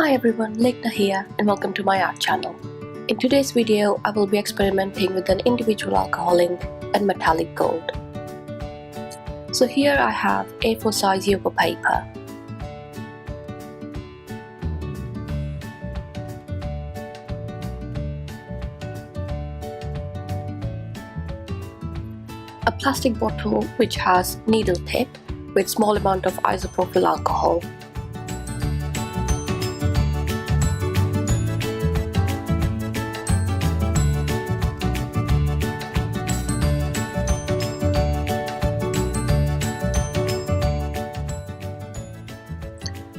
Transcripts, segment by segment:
Hi everyone, Lekhana here and welcome to my art channel. In today's video, I will be experimenting with an individual alcohol ink and metallic gold. So here I have A4 size yupo paper. A plastic bottle which has needle tip with small amount of isopropyl alcohol.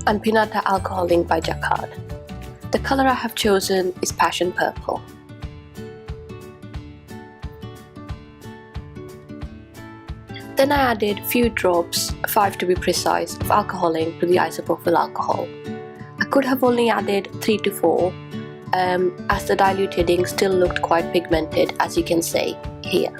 And Piñata alcohol ink by Jacquard. The color I have chosen is passion purple. Then I added few drops, 5 to be precise, of alcohol ink to the isopropyl alcohol. I could have only added 3 to 4 as the diluted ink still looked quite pigmented, as you can see here.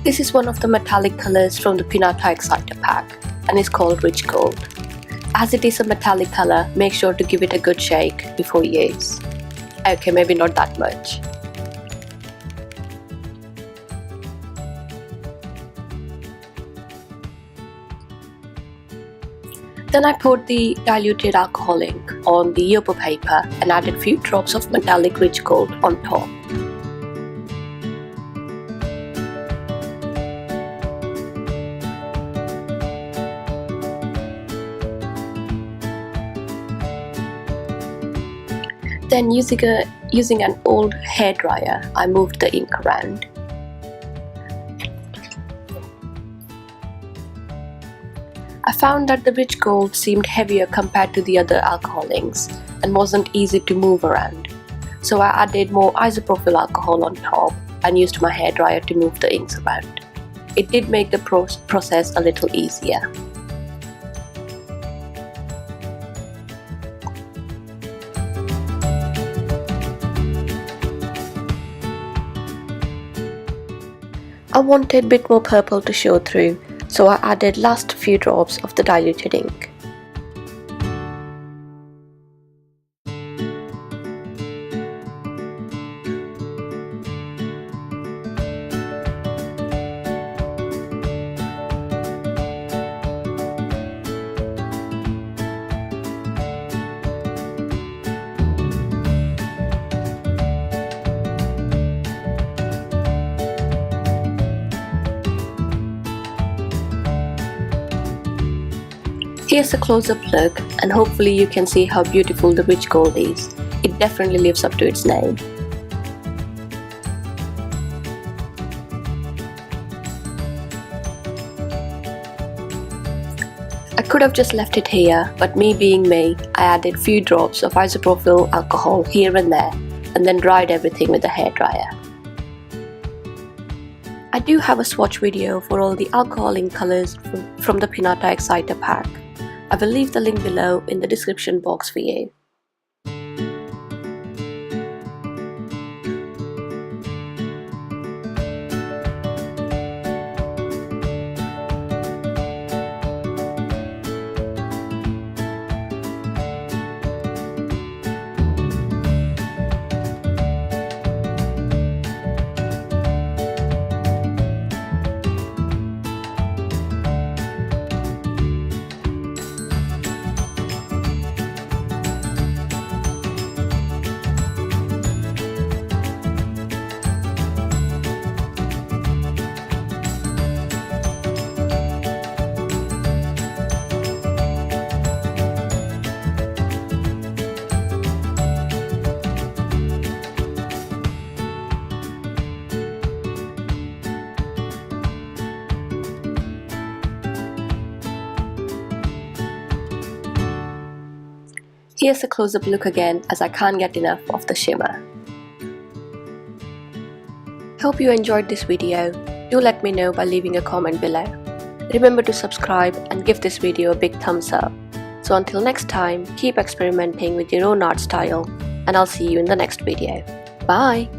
This is one of the metallic colors from the Piñata Exciter Pack and is called Rich Gold. As it is a metallic color, make sure to give it a good shake before use. Okay, maybe not that much. Then I poured the diluted alcohol ink on the yupo paper and added few drops of metallic Rich Gold on top. Then using an old hairdryer, I moved the ink around. I found that the Rich Gold seemed heavier compared to the other alcohol inks and wasn't easy to move around. So I added more isopropyl alcohol on top and used my hairdryer to move the inks around. It did make the process a little easier. I wanted a bit more purple to show through, so I added last few drops of the diluted ink. Here's a close-up look, and hopefully you can see how beautiful the Rich Gold is. It definitely lives up to its name. I could have just left it here, but me being me, I added few drops of isopropyl alcohol here and there, and then dried everything with a hairdryer. I do have a swatch video for all the alcohol ink colors from the Piñata Exciter Pack. I will leave the link below in the description box for you. Here's a close-up look again, as I can't get enough of the shimmer. Hope you enjoyed this video. Do let me know by leaving a comment below. Remember to subscribe and give this video a big thumbs up. So until next time, keep experimenting with your own art style, and I'll see you in the next video. Bye!